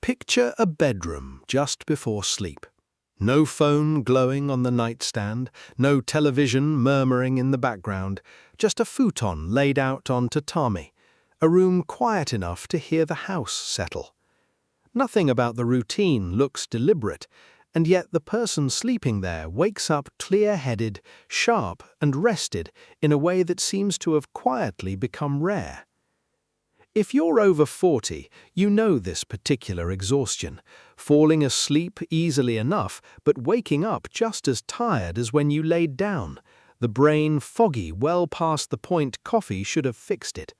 Picture a bedroom just before sleep. No phone glowing on the nightstand, no television murmuring in the background, just a futon laid out on tatami, a room quiet enough to hear the house settle. Nothing about the routine looks deliberate, and yet the person sleeping there wakes up clear-headed, sharp and rested in a way that seems to have quietly become rare. If you're over 40, you know this particular exhaustion, falling asleep easily enough but waking up just as tired as when you laid down, the brain foggy well past the point coffee should have fixed it.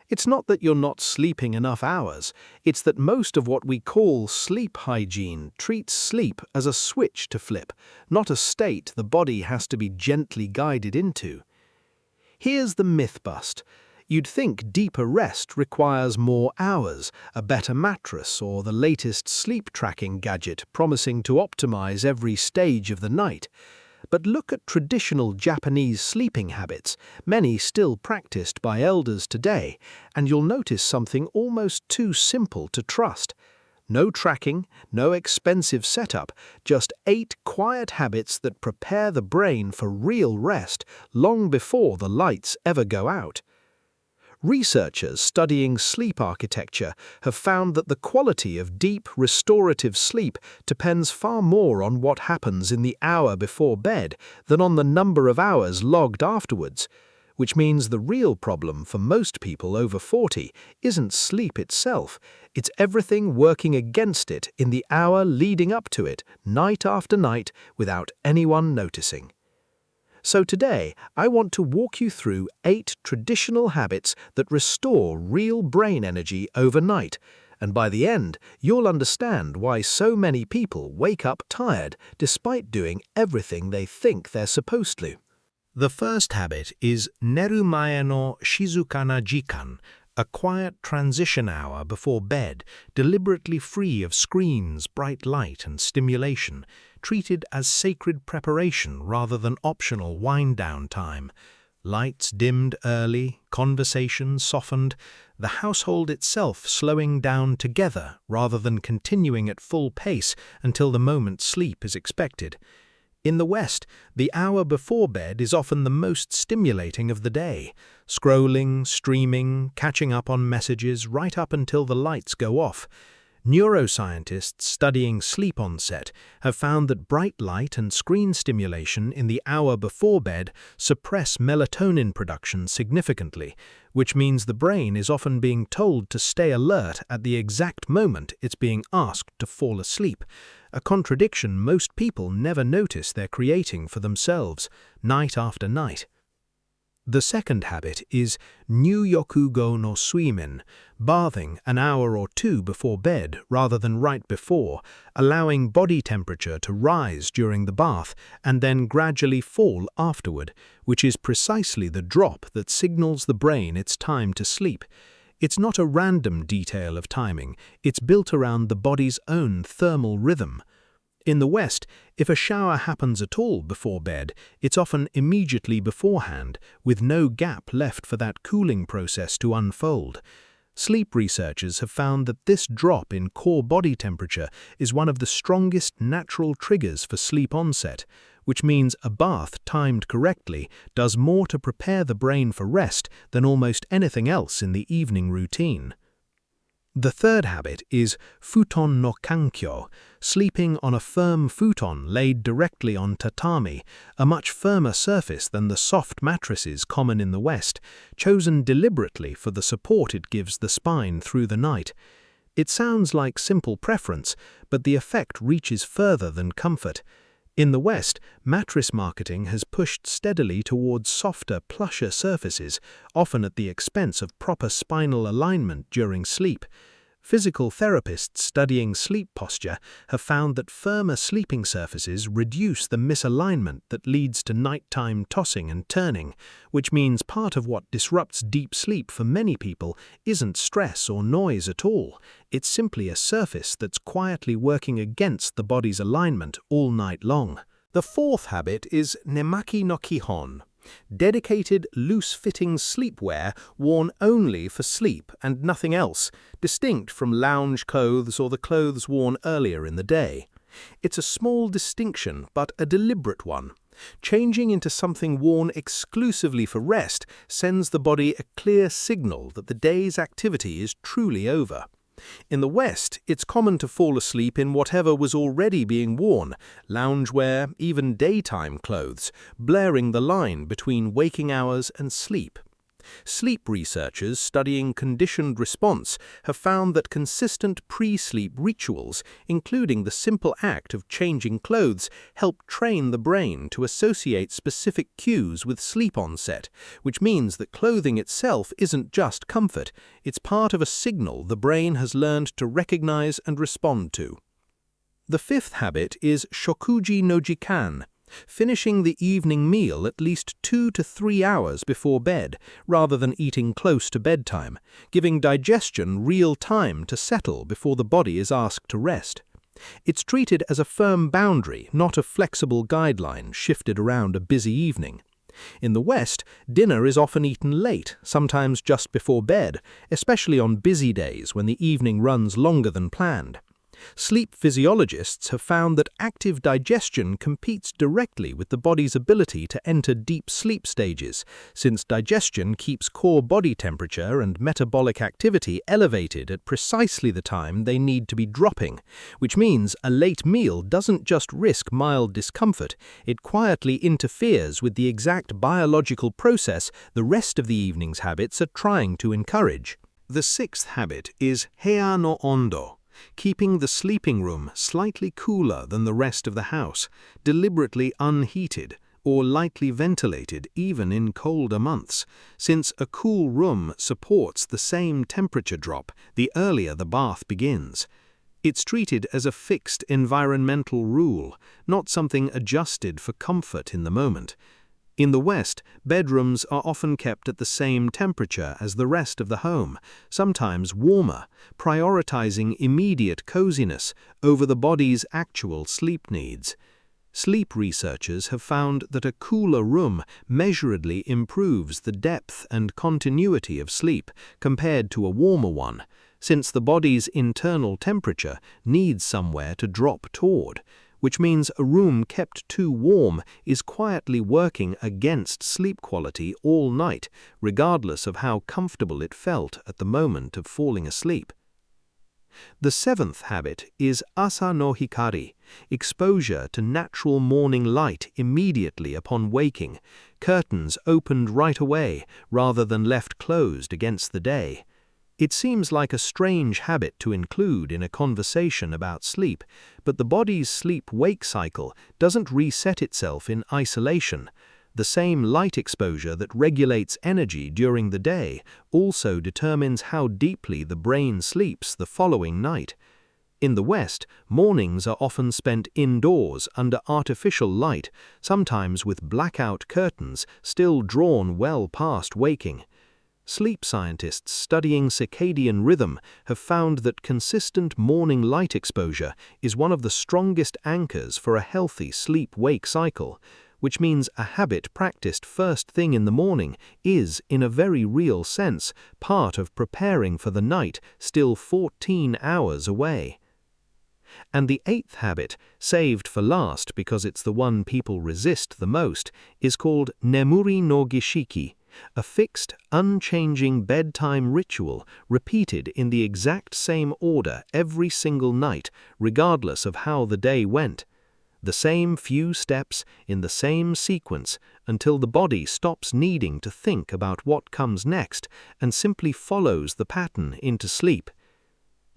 It's not that you're not sleeping enough hours, it's that most of what we call sleep hygiene treats sleep as a switch to flip, not a state the body has to be gently guided into. Here's the myth bust. You'd think deeper rest requires more hours, a better mattress, or the latest sleep-tracking gadget promising to optimize every stage of the night. But look at traditional Japanese sleeping habits, many still practiced by elders today, and you'll notice something almost too simple to trust. No tracking, no expensive setup, just 8 quiet habits that prepare the brain for real rest long before the lights ever go out. Researchers studying sleep architecture have found that the quality of deep, restorative sleep depends far more on what happens in the hour before bed than on the number of hours logged afterwards, which means the real problem for most people over 40 isn't sleep itself, it's everything working against it in the hour leading up to it, night after night, without anyone noticing. So today, I want to walk you through 8 traditional habits that restore real brain energy overnight, and by the end, you'll understand why so many people wake up tired despite doing everything they think they're supposed to. The first habit is Neru mae no shizuka na jikan, a quiet transition hour before bed, deliberately free of screens, bright light, and stimulation, treated as sacred preparation rather than optional wind-down time. Lights dimmed early, conversation softened, the household itself slowing down together rather than continuing at full pace until the moment sleep is expected. In the West, the hour before bed is often the most stimulating of the day, scrolling, streaming, catching up on messages right up until the lights go off. Neuroscientists studying sleep onset have found that bright light and screen stimulation in the hour before bed suppress melatonin production significantly, which means the brain is often being told to stay alert at the exact moment it's being asked to fall asleep, a contradiction most people never notice they're creating for themselves, night after night. The second habit is Nyuuyoku no suimin, bathing an hour or 2 before bed rather than right before, allowing body temperature to rise during the bath and then gradually fall afterward, which is precisely the drop that signals the brain it's time to sleep. It's not a random detail of timing, it's built around the body's own thermal rhythm. In the West, if a shower happens at all before bed, it's often immediately beforehand, with no gap left for that cooling process to unfold. Sleep researchers have found that this drop in core body temperature is one of the strongest natural triggers for sleep onset, which means a bath timed correctly does more to prepare the brain for rest than almost anything else in the evening routine. The third habit is Futon no kankyou, sleeping on a firm futon laid directly on tatami, a much firmer surface than the soft mattresses common in the West, chosen deliberately for the support it gives the spine through the night. It sounds like simple preference, but the effect reaches further than comfort. In the West, mattress marketing has pushed steadily towards softer, plusher surfaces, often at the expense of proper spinal alignment during sleep. Physical therapists studying sleep posture have found that firmer sleeping surfaces reduce the misalignment that leads to nighttime tossing and turning, which means part of what disrupts deep sleep for many people isn't stress or noise at all. It's simply a surface that's quietly working against the body's alignment all night long. The fourth habit is Nemaki no kihon, Dedicated, loose-fitting sleepwear worn only for sleep and nothing else, distinct from lounge clothes or the clothes worn earlier in the day. It's a small distinction, but a deliberate one. Changing into something worn exclusively for rest sends the body a clear signal that the day's activity is truly over. In the West, it's common to fall asleep in whatever was already being worn, loungewear, even daytime clothes, blurring the line between waking hours and sleep. Sleep researchers studying conditioned response have found that consistent pre-sleep rituals, including the simple act of changing clothes, help train the brain to associate specific cues with sleep onset, which means that clothing itself isn't just comfort, it's part of a signal the brain has learned to recognize and respond to. The fifth habit is Shokuji no jikan, finishing the evening meal at least 2 to 3 hours before bed, rather than eating close to bedtime, giving digestion real time to settle before the body is asked to rest. It's treated as a firm boundary, not a flexible guideline shifted around a busy evening. In the West, dinner is often eaten late, sometimes just before bed, especially on busy days when the evening runs longer than planned. Sleep physiologists have found that active digestion competes directly with the body's ability to enter deep sleep stages, since digestion keeps core body temperature and metabolic activity elevated at precisely the time they need to be dropping, which means a late meal doesn't just risk mild discomfort, it quietly interferes with the exact biological process the rest of the evening's habits are trying to encourage. The sixth habit is Heya no ondo, keeping the sleeping room slightly cooler than the rest of the house, deliberately unheated or lightly ventilated even in colder months, since a cool room supports the same temperature drop the earlier the bath begins. It's treated as a fixed environmental rule, not something adjusted for comfort in the moment. In the West, bedrooms are often kept at the same temperature as the rest of the home, sometimes warmer, prioritizing immediate coziness over the body's actual sleep needs. Sleep researchers have found that a cooler room measurably improves the depth and continuity of sleep compared to a warmer one, since the body's internal temperature needs somewhere to drop toward, which means a room kept too warm is quietly working against sleep quality all night, regardless of how comfortable it felt at the moment of falling asleep. The seventh habit is asa no hikari, exposure to natural morning light immediately upon waking, curtains opened right away rather than left closed against the day. It seems like a strange habit to include in a conversation about sleep, but the body's sleep-wake cycle doesn't reset itself in isolation. The same light exposure that regulates energy during the day also determines how deeply the brain sleeps the following night. In the West, mornings are often spent indoors under artificial light, sometimes with blackout curtains still drawn well past waking. Sleep scientists studying circadian rhythm have found that consistent morning light exposure is one of the strongest anchors for a healthy sleep-wake cycle, which means a habit practiced first thing in the morning is, in a very real sense, part of preparing for the night still 14 hours away. And the eighth habit, saved for last because it's the one people resist the most, is called nemuri no gishiki, a fixed, unchanging bedtime ritual repeated in the exact same order every single night, regardless of how the day went. The same few steps in the same sequence until the body stops needing to think about what comes next and simply follows the pattern into sleep.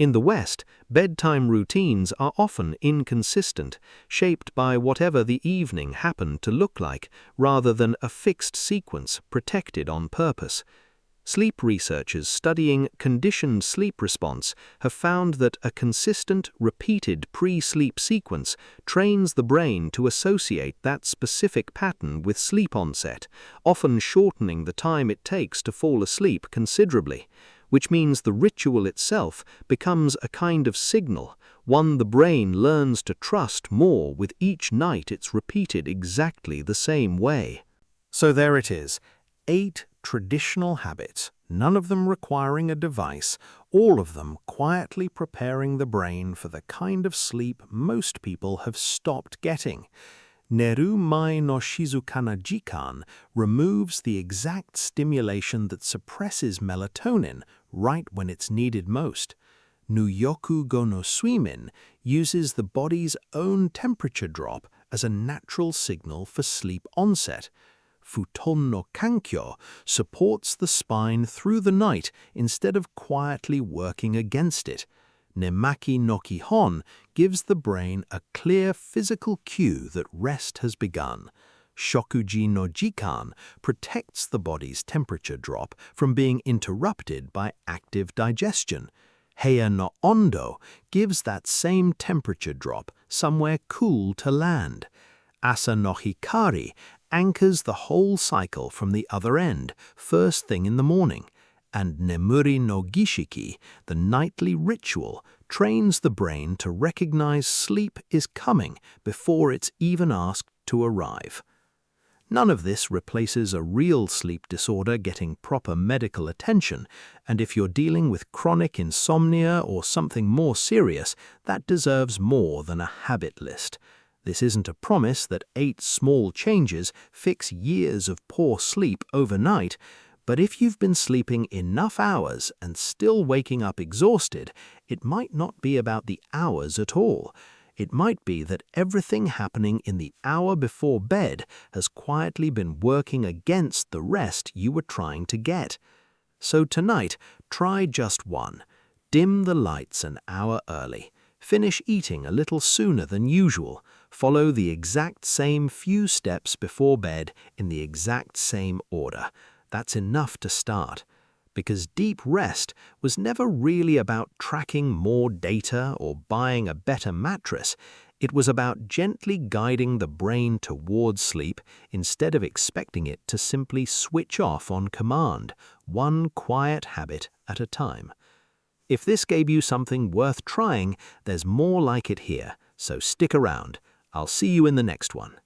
In the West, bedtime routines are often inconsistent, shaped by whatever the evening happened to look like, rather than a fixed sequence protected on purpose. Sleep researchers studying conditioned sleep response have found that a consistent, repeated pre-sleep sequence trains the brain to associate that specific pattern with sleep onset, often shortening the time it takes to fall asleep considerably, which means the ritual itself becomes a kind of signal, one the brain learns to trust more with each night it's repeated exactly the same way. So there it is, 8 traditional habits, none of them requiring a device, all of them quietly preparing the brain for the kind of sleep most people have stopped getting. Neru mai no shizuka na jikan removes the exact stimulation that suppresses melatonin right when it's needed most. Nyuuyoku go no suimin uses the body's own temperature drop as a natural signal for sleep onset. Futon no kankyou supports the spine through the night instead of quietly working against it. Nemaki no kihon gives the brain a clear physical cue that rest has begun. Shokuji no jikan protects the body's temperature drop from being interrupted by active digestion. Heya no ondo gives that same temperature drop somewhere cool to land. Asa no hikari anchors the whole cycle from the other end, first thing in the morning. And nemuri no gishiki, the nightly ritual, trains the brain to recognize sleep is coming before it's even asked to arrive. None of this replaces a real sleep disorder getting proper medical attention, and if you're dealing with chronic insomnia or something more serious, that deserves more than a habit list. This isn't a promise that 8 small changes fix years of poor sleep overnight, but if you've been sleeping enough hours and still waking up exhausted, it might not be about the hours at all. It might be that everything happening in the hour before bed has quietly been working against the rest you were trying to get. So tonight, try just one. Dim the lights an hour early. Finish eating a little sooner than usual. Follow the exact same few steps before bed in the exact same order. That's enough to start. Because deep rest was never really about tracking more data or buying a better mattress. It was about gently guiding the brain towards sleep instead of expecting it to simply switch off on command, one quiet habit at a time. If this gave you something worth trying, there's more like it here, so stick around. I'll see you in the next one.